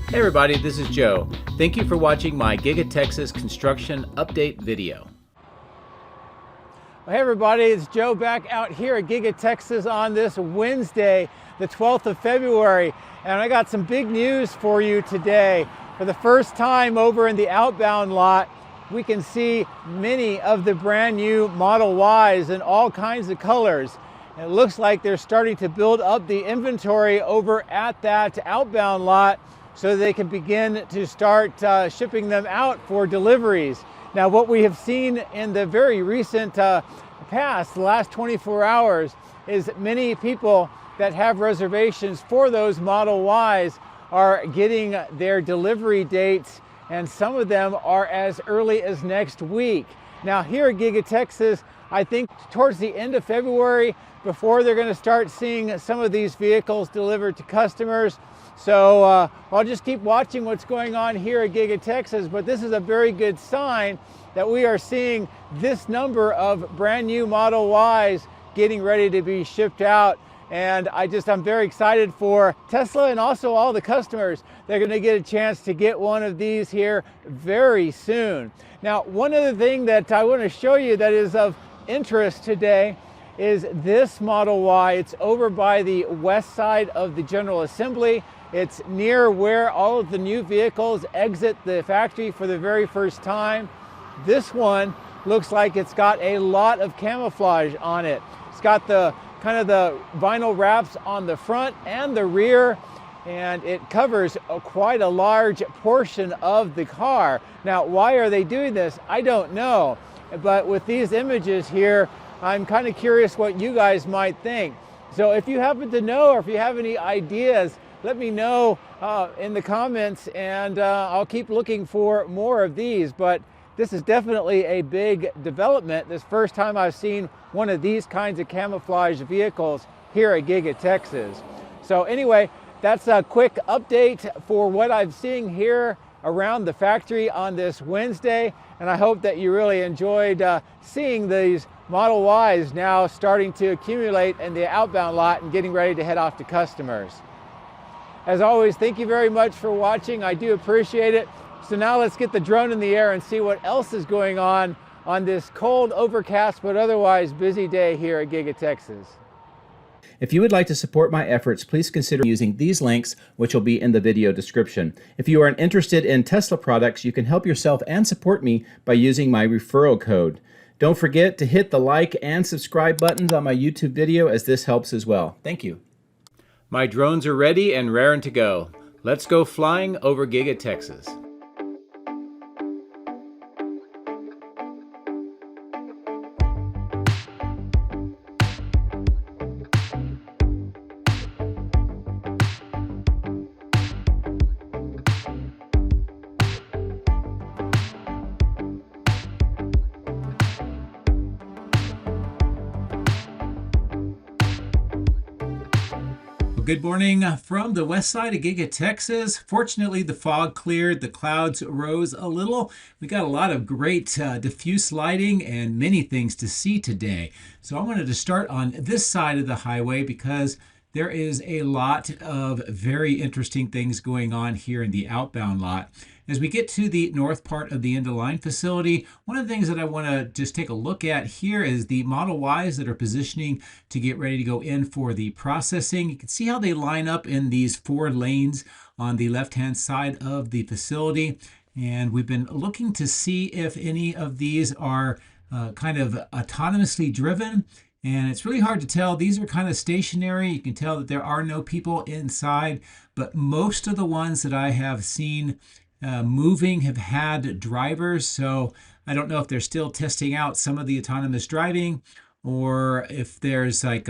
Hey everybody, this is Joe. Thank you for watching my Giga Texas construction update video. Hey everybody, it's Joe back out here at Giga Texas on this Wednesday, the 12th of February. And I got some big news for you today. For the first time over in the outbound lot, we can see many of the brand new Model Ys in all kinds of colors. And it looks like they're starting to build up the inventory over at that outbound lot so they can begin to start shipping them out for deliveries. Now, what we have seen in the very recent past, the last 24 hours, is many people that have reservations for those Model Ys are getting their delivery dates, and some of them are as early as next week. Now, here at Giga Texas, I think towards the end of February, before they're going to start seeing some of these vehicles delivered to customers. So I'll just keep watching what's going on here at Giga Texas, but this is a very good sign that we are seeing this number of brand new Model Ys getting ready to be shipped out. And I'm very excited for Tesla and also all the customers. They're going to get a chance to get one of these here very soon. Now, one other thing that I want to show you that is of interest today is this Model Y. It's over by the west side of the General Assembly. It's near where all of the new vehicles exit the factory for the very first time. This one looks like it's got a lot of camouflage on it. It's got the kind of the vinyl wraps on the front and the rear, and it covers quite a large portion of the car. Now, why are they doing this? I don't know. But with these images here, I'm kind of curious what you guys might think. So if you happen to know, or if you have any ideas, let me know in the comments, and I'll keep looking for more of these. But this is definitely a big development. This first time I've seen one of these kinds of camouflage vehicles here at Giga Texas. So anyway, that's a quick update for what I'm seeing here around the factory on this Wednesday. And I hope that you really enjoyed seeing these Model Ys now starting to accumulate in the outbound lot and getting ready to head off to customers. As always, thank you very much for watching. I do appreciate it. So now let's get the drone in the air and see what else is going on this cold, overcast, but otherwise busy day here at Giga Texas. If you would like to support my efforts, please consider using these links, which will be in the video description. If you are interested in Tesla products, you can help yourself and support me by using my referral code. Don't forget to hit the like and subscribe buttons on my YouTube video, as this helps as well. Thank you. My drones are ready and raring to go. Let's go flying over Giga Texas. Good morning from the west side of Giga Texas. Fortunately, the fog cleared, the clouds rose a little. We got a lot of great diffuse lighting and many things to see today. So I wanted to start on this side of the highway because there is a lot of very interesting things going on here in the outbound lot. As we get to the north part of the end-of-line facility, one of the things that I want to just take a look at here is the Model Ys that are positioning to get ready to go in for the processing. You can see how they line up in these 4 lanes on the left-hand side of the facility. And we've been looking to see if any of these are kind of autonomously driven. And it's really hard to tell. These are kind of stationary. You can tell that there are no people inside, but most of the ones that I have seen moving have had drivers. So I don't know if they're still testing out some of the autonomous driving, or if there's like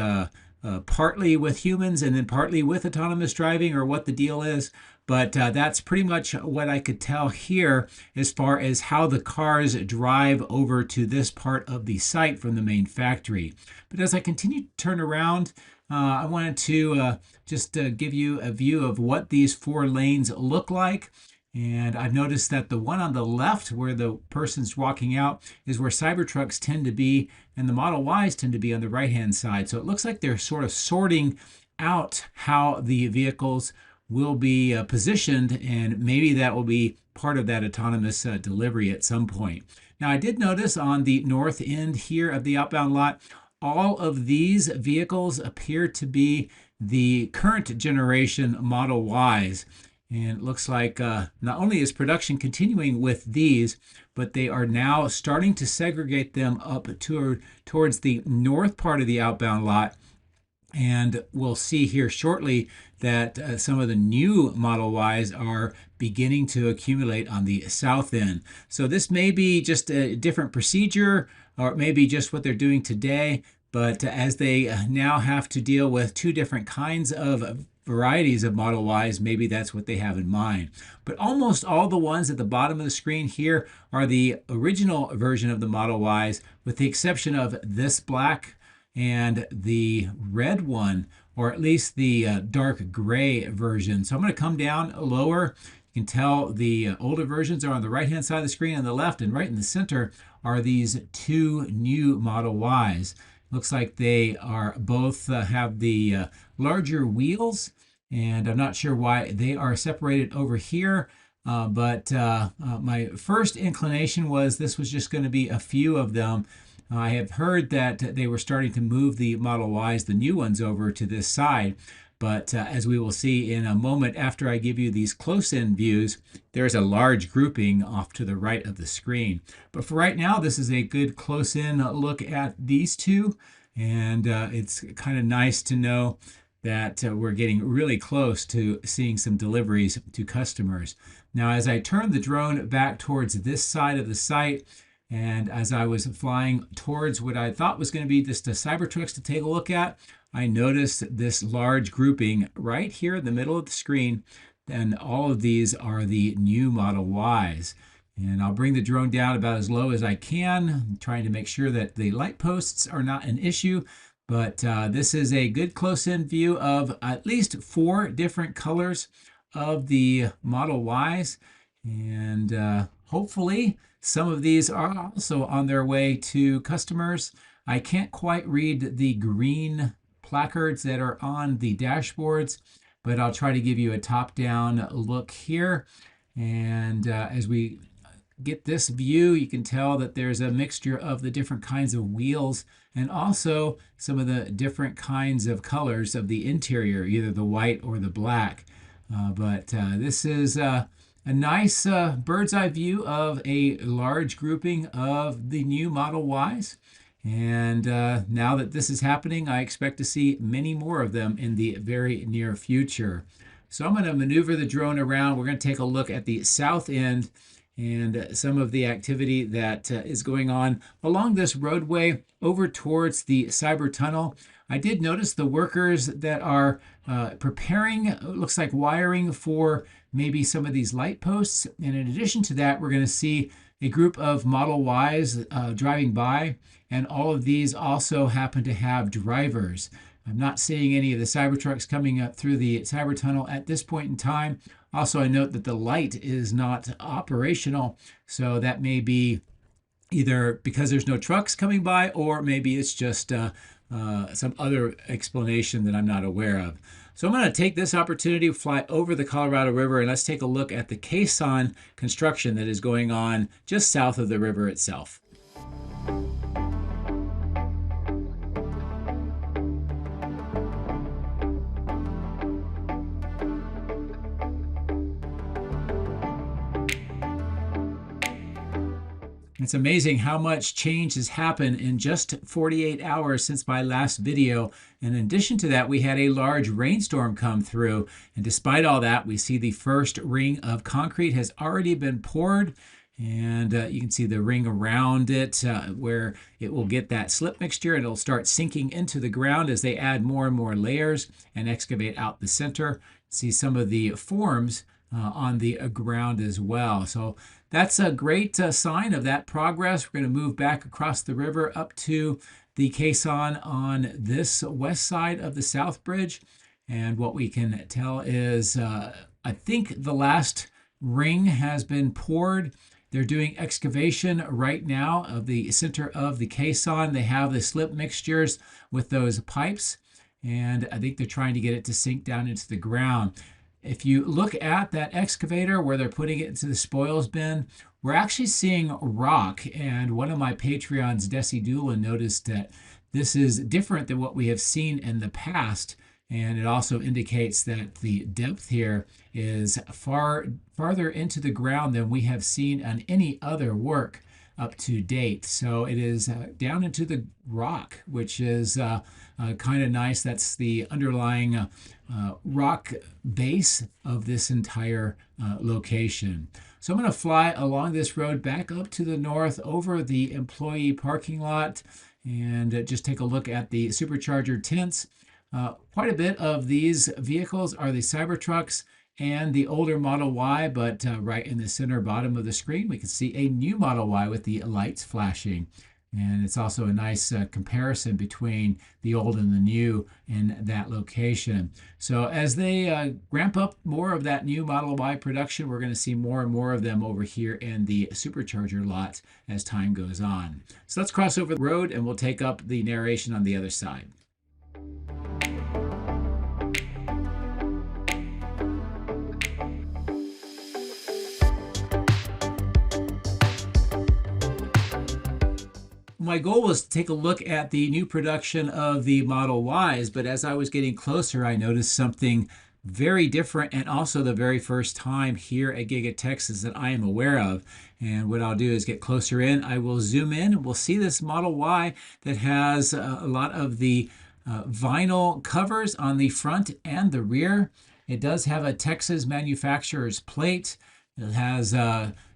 partly with humans and then partly with autonomous driving, or what the deal is. But that's pretty much what I could tell here as far as how the cars drive over to this part of the site from the main factory. But as I continue to turn around, I wanted to just give you a view of what these 4 lanes look like. And I've noticed that the one on the left where the person's walking out is where Cybertrucks tend to be, and the Model Ys tend to be on the right-hand side. So it looks like they're sort of sorting out how the vehicles will be positioned, and maybe that will be part of that autonomous delivery at some point. Now, I did notice on the north end here of the outbound lot, all of these vehicles appear to be the current generation Model Ys. And it looks like not only is production continuing with these, but they are now starting to segregate them up towards the north part of the outbound lot. And we'll see here shortly that some of the new Model Ys are beginning to accumulate on the south end. So this may be just a different procedure, or it may be just what they're doing today. But as they now have to deal with two different kinds of varieties of Model Ys, maybe that's what they have in mind. But almost all the ones at the bottom of the screen here are the original version of the Model Ys, with the exception of this black and the red one, or at least the dark gray version. So I'm going to come down lower. You can tell the older versions are on the right-hand side of the screen on the left, and right in the center are these two new Model Ys. Looks like they are both have the larger wheels, and I'm not sure why they are separated over here. But my first inclination was this was just going to be a few of them. I have heard that they were starting to move the Model Ys, the new ones, over to this side. But as we will see in a moment after I give you these close-in views, there's a large grouping off to the right of the screen. But for right now, this is a good close-in look at these two. And it's kind of nice to know that we're getting really close to seeing some deliveries to customers. Now, as I turn the drone back towards this side of the site, and as I was flying towards what I thought was going to be just a Cybertrucks to take a look at, I noticed this large grouping right here in the middle of the screen, and all of these are the new Model Ys. And I'll bring the drone down about as low as I can, trying to make sure that the light posts are not an issue. But this is a good close-in view of at least 4 different colors of the Model Ys. And hopefully some of these are also on their way to customers. I can't quite read the green placards that are on the dashboards, but I'll try to give you a top-down look here. And as we get this view, you can tell that there's a mixture of the different kinds of wheels and also some of the different kinds of colors of the interior, either the white or the black. But this is a nice bird's eye view of a large grouping of the new Model Ys. And now that this is happening, I expect to see many more of them in the very near future. So I'm going to maneuver the drone around. We're going to take a look at the south end and some of the activity that is going on along this roadway over towards the Cyber Tunnel. I did notice the workers that are preparing, it looks like wiring for maybe some of these light posts. And in addition to that, we're going to see a group of Model Ys driving by, and all of these also happen to have drivers. I'm not seeing any of the Cybertrucks coming up through the Cyber Tunnel at this point in time. Also, I note that the light is not operational, so that may be either because there's no trucks coming by, or maybe it's just some other explanation that I'm not aware of. So I'm going to take this opportunity to fly over the Colorado River, and let's take a look at the caisson construction that is going on just south of the river itself. It's amazing how much change has happened in just 48 hours since my last video. And in addition to that, we had a large rainstorm come through. And despite all that, we see the first ring of concrete has already been poured. And you can see the ring around it where it will get that slip mixture, and it'll start sinking into the ground as they add more and more layers and excavate out the center. See some of the forms on the ground as well. So that's a great sign of that progress. We're going to move back across the river up to the caisson on this west side of the South Bridge. And what we can tell is I think the last ring has been poured. They're doing excavation right now of the center of the caisson. They have the slip mixtures with those pipes, and I think they're trying to get it to sink down into the ground. If you look at that excavator where they're putting it into the spoils bin, we're actually seeing rock. And one of my Patreons, Desi Doolin, noticed that this is different than what we have seen in the past. And it also indicates that the depth here is farther into the ground than we have seen on any other work up to date. So it is down into the rock, which is kind of nice. That's the underlying rock base of this entire location. So I'm going to fly along this road back up to the north over the employee parking lot and just take a look at the supercharger tents. Quite a bit of these vehicles are the Cybertrucks and the older Model Y, but right in the center bottom of the screen, we can see a new Model Y with the lights flashing. And it's also a nice comparison between the old and the new in that location. So as they ramp up more of that new Model Y production, we're going to see more and more of them over here in the supercharger lot as time goes on. So let's cross over the road and we'll take up the narration on the other side. My goal was to take a look at the new production of the Model Ys, but as I was getting closer, I noticed something very different and also the very first time here at Giga Texas that I am aware of. And what I'll do is get closer in. I will zoom in and we'll see this Model Y that has a lot of the vinyl covers on the front and the rear. It does have a Texas manufacturer's plate. It has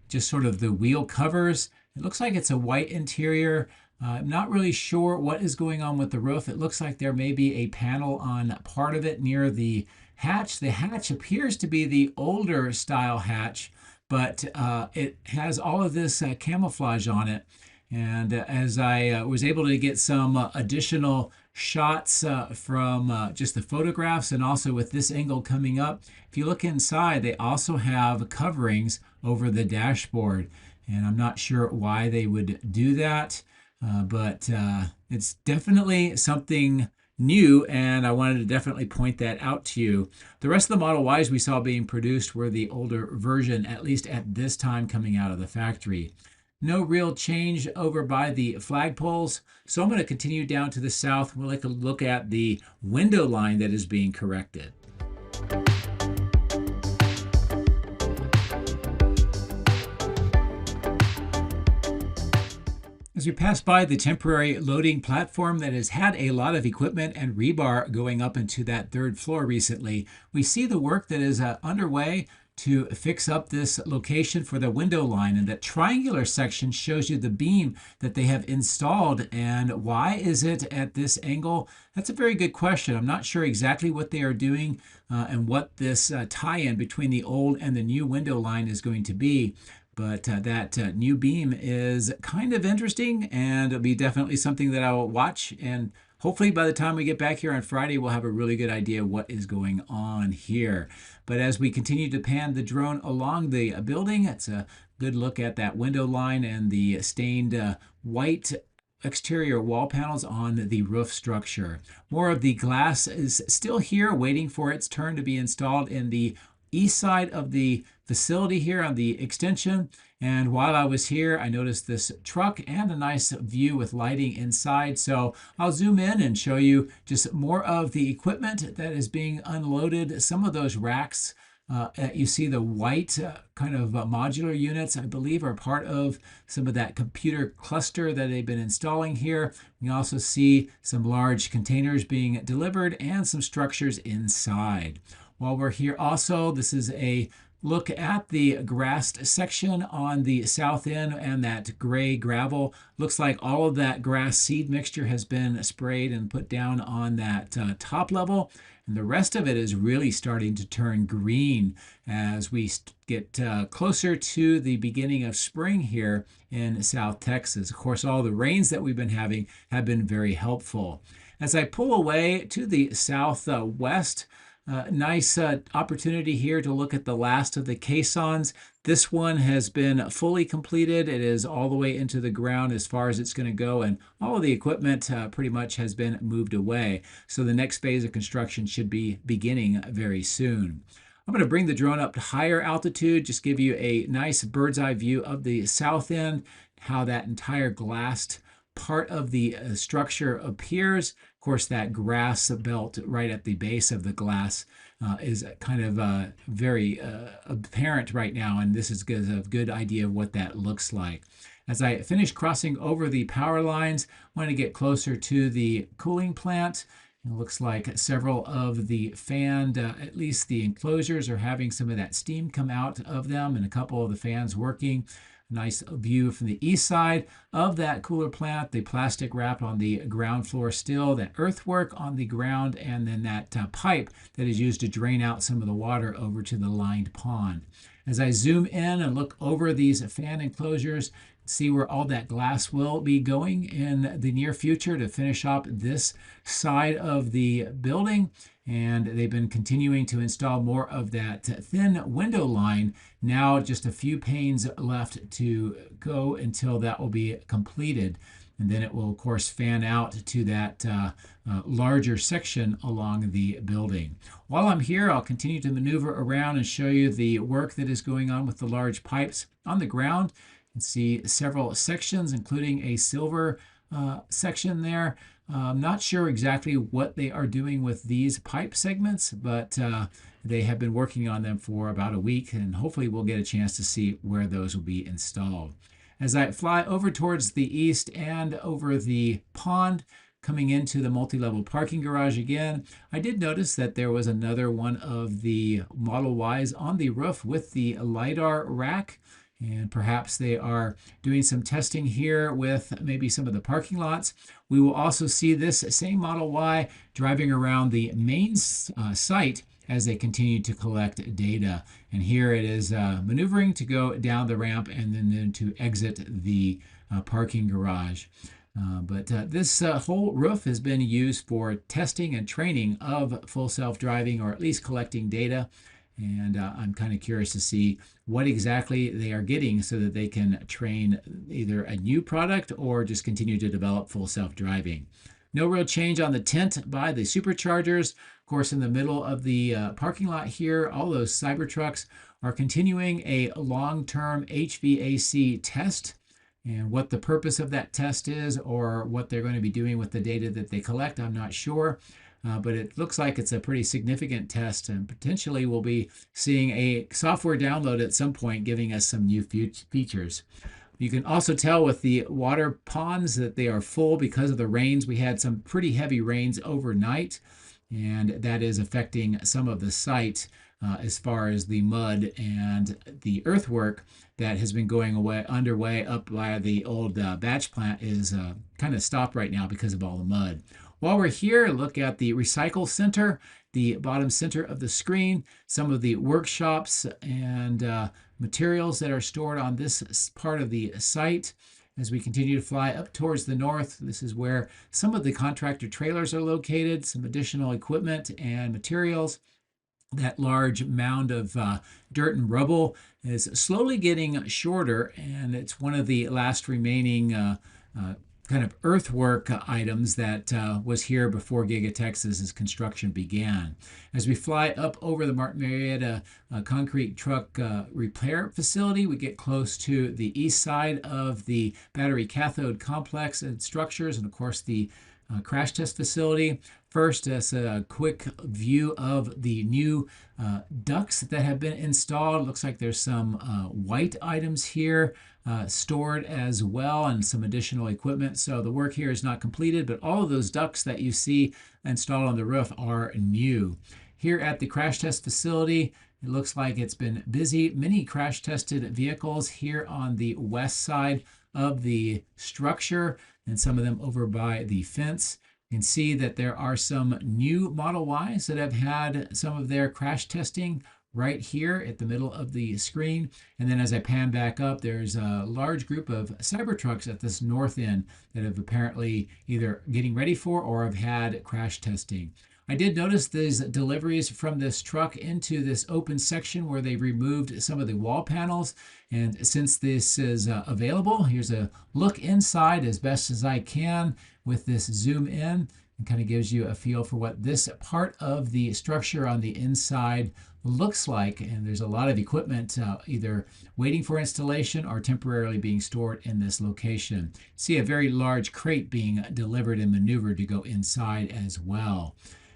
just sort of the wheel covers. It looks like it's a white interior. I'm not really sure what is going on with the roof. It looks like there may be a panel on part of it near the hatch. The hatch appears to be the older style hatch, but it has all of this camouflage on it. And as I was able to get some additional shots from just the photographs and also with this angle coming up, if you look inside, they also have coverings over the dashboard. And I'm not sure why they would do that, but it's definitely something new, and I wanted to definitely point that out to you. The rest of the Model Ys we saw being produced were the older version, at least at this time coming out of the factory. No real change over by the flagpoles, so I'm going to continue down to the south. We'll take a look at the window line that is being corrected. As we pass by the temporary loading platform that has had a lot of equipment and rebar going up into that third floor recently, we see the work that is underway to fix up this location for the window line. And that triangular section shows you the beam that they have installed. And why is it at this angle? That's a very good question. I'm not sure exactly what they are doing and what this tie-in between the old and the new window line is going to be. But that new beam is kind of interesting, and it'll be definitely something that I will watch. And hopefully by the time we get back here on Friday, we'll have a really good idea what is going on here. But as we continue to pan the drone along the building, it's a good look at that window line and the stained white exterior wall panels on the roof structure. More of the glass is still here waiting for its turn to be installed in the east side of the facility here on the extension. And while I was here, I noticed this truck and a nice view with lighting inside. So I'll zoom in and show you just more of the equipment that is being unloaded. Some of those racks, you see the white kind of modular units, I believe, are part of some of that computer cluster that they've been installing here. We also see some large containers being delivered and some structures inside. While we're here also, this is a look at the grassed section on the south end and that gray gravel. Looks like all of that grass seed mixture has been sprayed and put down on that top level. And the rest of it is really starting to turn green as we get closer to the beginning of spring here in South Texas. Of course, all the rains that we've been having have been very helpful. As I pull away to the southwest, nice opportunity here to look at the last of the caissons. This one has been fully completed. It is all the way into the ground as far as it's going to go, and all of the equipment pretty much has been moved away. So the next phase of construction should be beginning very soon. I'm going to bring the drone up to higher altitude, just give you a nice bird's eye view of the south end, how that entire glassed part of the structure appears. Of course, that grass belt right at the base of the glass is kind of very apparent right now, and this is a good idea of what that looks like. As I finish crossing over the power lines, I want to get closer to the cooling plant. It looks like several of the fanned, at least the enclosures, are having some of that steam come out of them, and a couple of the fans working. Nice view from the east side of that cooler plant, the plastic wrap on the ground floor still, that earthwork on the ground, and then that pipe that is used to drain out some of the water over to the lined pond. As I zoom in and look over these fan enclosures, see where all that glass will be going in the near future to finish up this side of the building. And they've been continuing to install more of that thin window line. Now just a few panes left to go until that will be completed. And then it will, of course, fan out to that larger section along the building. While I'm here, I'll continue to maneuver around and show you the work that is going on with the large pipes on the ground. You can see several sections, including a silver section there. I'm not sure exactly what they are doing with these pipe segments, but they have been working on them for about a week, and hopefully we'll get a chance to see where those will be installed. As I fly over towards the east and over the pond, coming into the multi-level parking garage again, I did notice that there was another one of the Model Ys on the roof with the LiDAR rack. And perhaps they are doing some testing here with maybe some of the parking lots. We will also see this same Model Y driving around the main site as they continue to collect data. And here it is maneuvering to go down the ramp and then to exit the parking garage. But this whole roof has been used for testing and training of full self-driving, or at least collecting data. And I'm kind of curious to see what exactly they are getting so that they can train either a new product or just continue to develop full self-driving. No real change on the tent by the superchargers. Of course, in the middle of the parking lot here, all those Cybertrucks are continuing a long-term HVAC test. And what the purpose of that test is, or what they're going to be doing with the data that they collect, I'm not sure. But it looks like it's a pretty significant test, and potentially we'll be seeing a software download at some point giving us some new features. You can also tell with the water ponds that they are full because of the rains. We had some pretty heavy rains overnight, and that is affecting some of the site as far as the mud and the earthwork that has been going underway up by the old batch plant is kind of stopped right now because of all the mud. While we're here, look at the recycle center, the bottom center of the screen, some of the workshops and materials that are stored on this part of the site. As we continue to fly up towards the north, this is where some of the contractor trailers are located, some additional equipment and materials. That large mound of dirt and rubble is slowly getting shorter, and it's one of the last remaining kind of earthwork items that was here before Giga Texas's construction began. As we fly up over the Martin Marietta concrete truck repair facility, we get close to the east side of the battery cathode complex and structures, and of course the crash test facility. First, as a quick view of the new ducts that have been installed. Looks like there's some white items here stored as well, and some additional equipment. So the work here is not completed, but all of those ducts that you see installed on the roof are new. Here at the crash test facility, it looks like it's been busy. Many crash tested vehicles here on the west side of the structure, and some of them over by the fence. You can see that there are some new Model Ys that have had some of their crash testing right here at the middle of the screen. And then as I pan back up, there's a large group of Cybertrucks at this north end that have apparently either getting ready for or have had crash testing. I did notice these deliveries from this truck into this open section where they removed some of the wall panels. And since this is available, here's a look inside as best as I can with this zoom in. and kind of gives you a feel for what this part of the structure on the inside looks like. And there's a lot of equipment either waiting for installation or temporarily being stored in this location. See a very large crate being delivered and maneuvered to go inside as well.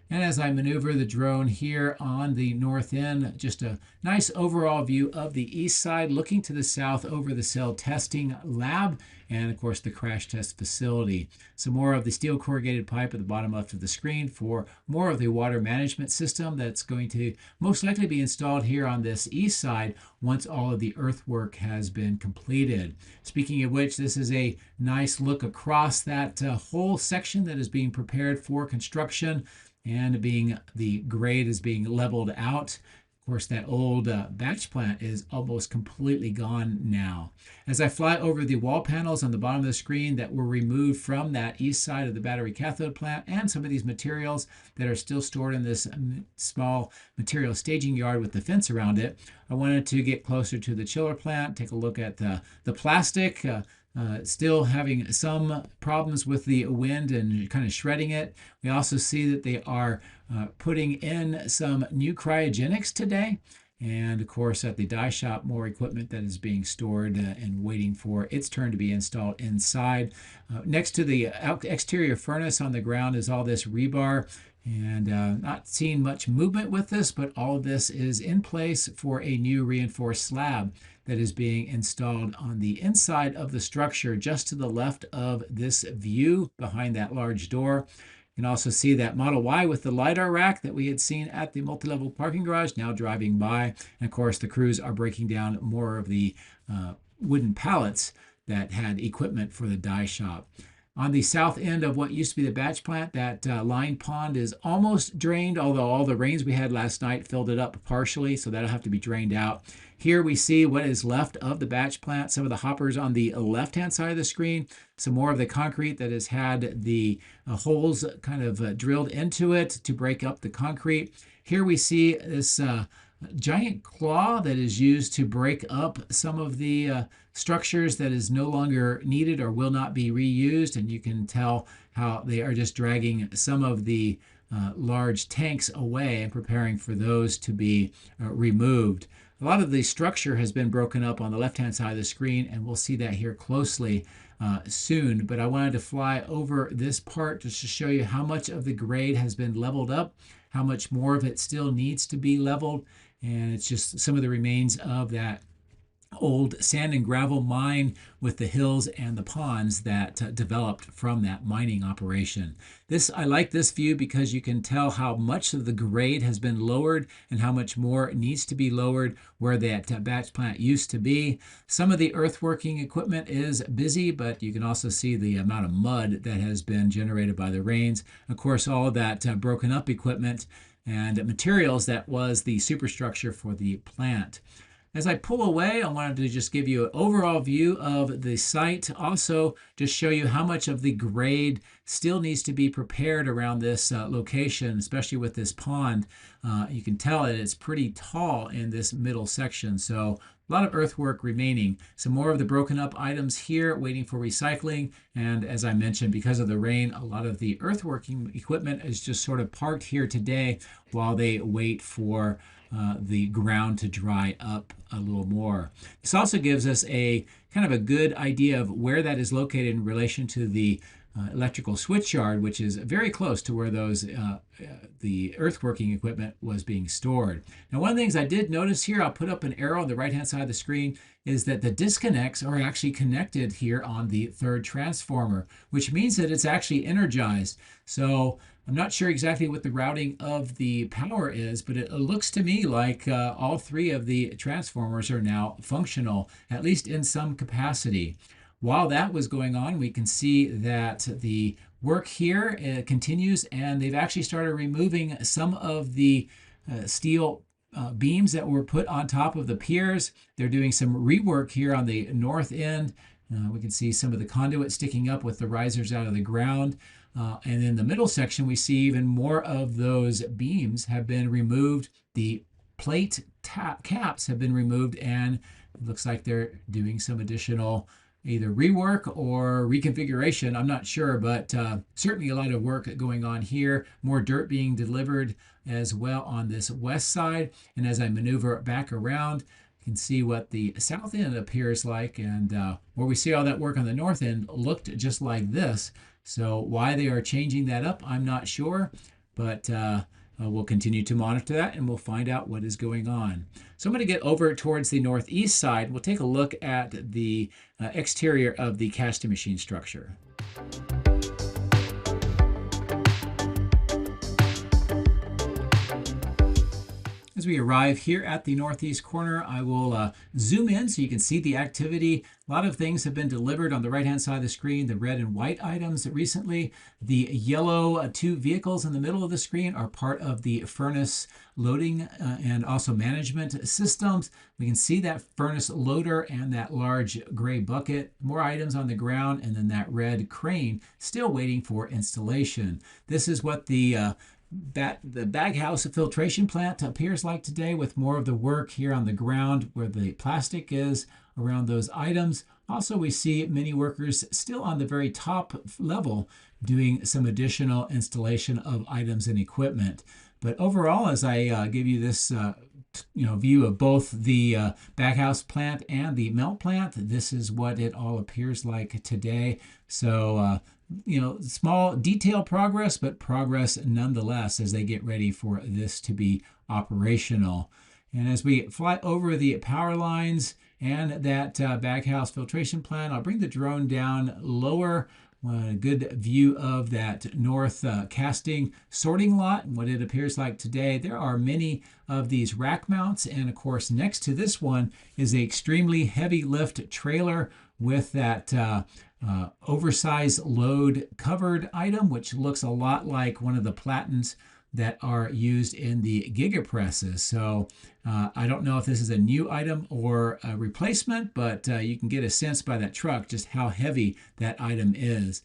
And as I maneuver the drone here on the north end, just a nice overall view of the east side, looking to the south over the cell testing lab and of course the crash test facility. Some more of the steel corrugated pipe at the bottom left of the screen for more of the water management system that's going to most likely be installed here on this east side once all of the earthwork has been completed. Speaking of which, this is a nice look across that whole section that is being prepared for construction, and the grade is being leveled out. Of course, that old batch plant is almost completely gone now. As I fly over the wall panels on the bottom of the screen that were removed from that east side of the battery cathode plant, and some of these materials that are still stored in this small material staging yard with the fence around it, I wanted to get closer to the chiller plant, take a look at the plastic, still having some problems with the wind and kind of shredding it. We also see that they are putting in some new cryogenics today. And of course, at the die shop, more equipment that is being stored and waiting for its turn to be installed inside. Next to the exterior furnace on the ground is all this rebar. And not seeing much movement with this, but all of this is in place for a new reinforced slab that is being installed on the inside of the structure just to the left of this view behind that large door. You can also see that Model Y with the LiDAR rack that we had seen at the multi-level parking garage now driving by. And of course, the crews are breaking down more of the wooden pallets that had equipment for the die shop. On the south end of what used to be the batch plant, that lined pond is almost drained, although all the rains we had last night filled it up partially, so that'll have to be drained out. Here we see what is left of the batch plant, some of the hoppers on the left-hand side of the screen, some more of the concrete that has had the holes kind of drilled into it to break up the concrete. Here we see this giant claw that is used to break up some of the structures that is no longer needed or will not be reused, and you can tell how they are just dragging some of the large tanks away and preparing for those to be removed. A lot of the structure has been broken up on the left-hand side of the screen, and we'll see that here closely soon, but I wanted to fly over this part just to show you how much of the grade has been leveled up, how much more of it still needs to be leveled, and it's just some of the remains of that old sand and gravel mine with the hills and the ponds that developed from that mining operation. I like this view because you can tell how much of the grade has been lowered and how much more needs to be lowered where that batch plant used to be. Some of the earthworking equipment is busy, but you can also see the amount of mud that has been generated by the rains. Of course, all of that broken up equipment and materials that was the superstructure for the plant. As I pull away, I wanted to just give you an overall view of the site. Also, just show you how much of the grade still needs to be prepared around this location, especially with this pond. You can tell that it's pretty tall in this middle section. So a lot of earthwork remaining. Some more of the broken up items here waiting for recycling. And as I mentioned, because of the rain, a lot of the earthworking equipment is just sort of parked here today while they wait for the ground to dry up a little more. This also gives us a kind of a good idea of where that is located in relation to the electrical switch yard, which is very close to where the earthworking equipment was being stored. Now, one of the things I did notice here, I'll put up an arrow on the right-hand side of the screen, is that the disconnects are actually connected here on the third transformer, which means that it's actually energized. So I'm not sure exactly what the routing of the power is, but it looks to me like all three of the transformers are now functional, at least in some capacity. While that was going on, we can see that the work here continues, and they've actually started removing some of the steel beams that were put on top of the piers. They're doing some rework here on the north end. We can see some of the conduit sticking up with the risers out of the ground. And in the middle section, we see even more of those beams have been removed. The plate caps have been removed, and it looks like they're doing some additional either rework or reconfiguration. I'm not sure, but certainly a lot of work going on here. More dirt being delivered as well on this west side. And as I maneuver back around, you can see what the south end appears like, and where we see all that work on the north end looked just like this. So why they are changing that up, I'm not sure, but we'll continue to monitor that and we'll find out what is going on. So I'm going to get over towards the northeast side. We'll take a look at the exterior of the casting machine structure. As we arrive here at the northeast corner, I will zoom in so you can see the activity. A lot of things have been delivered on the right-hand side of the screen, the red and white items recently. The yellow two vehicles in the middle of the screen are part of the furnace loading and also management systems. We can see that furnace loader and that large gray bucket, more items on the ground, and then that red crane still waiting for installation. This is what the baghouse filtration plant appears like today, with more of the work here on the ground where the plastic is around those items. Also, we see many workers still on the very top level doing some additional installation of items and equipment. But overall, as I give you this view of both the baghouse plant and the melt plant, this is what it all appears like today. So small detail progress, but progress nonetheless as they get ready for this to be operational. And as we fly over the power lines and that baghouse filtration plant, I'll bring the drone down lower. A good view of that north casting sorting lot and what it appears like today. There are many of these rack mounts, and of course next to this one is an extremely heavy lift trailer with that oversized load covered item, which looks a lot like one of the platens that are used in the Giga presses. So I don't know if this is a new item or a replacement, but you can get a sense by that truck just how heavy that item is.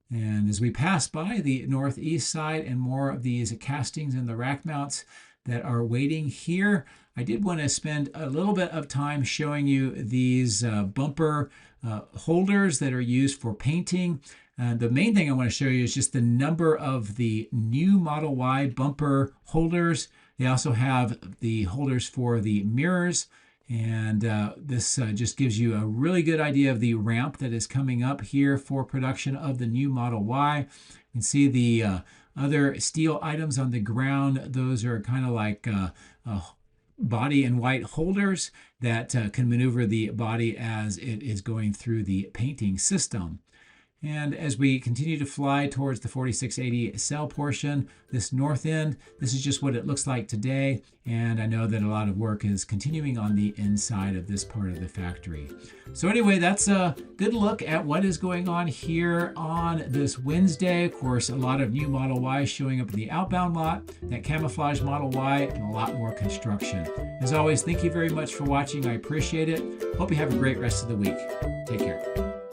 And as we pass by the northeast side and more of these castings and the rack mounts that are waiting here, I did want to spend a little bit of time showing you these bumper holders that are used for painting. The main thing I want to show you is just the number of the new Model Y bumper holders. They also have the holders for the mirrors, and this just gives you a really good idea of the ramp that is coming up here for production of the new Model Y. You can see the other steel items on the ground. Those are kind of like body and white holders that can maneuver the body as it is going through the painting system. And as we continue to fly towards the 4680 cell portion, this north end, this is just what it looks like today. And I know that a lot of work is continuing on the inside of this part of the factory. So anyway, that's a good look at what is going on here on this Wednesday. Of course, a lot of new Model Y showing up in the outbound lot, that Camouflaged Model Y, and a lot more construction. As always, thank you very much for watching. I appreciate it. Hope you have a great rest of the week. Take care.